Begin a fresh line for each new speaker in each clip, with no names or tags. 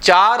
4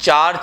4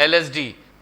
LSD,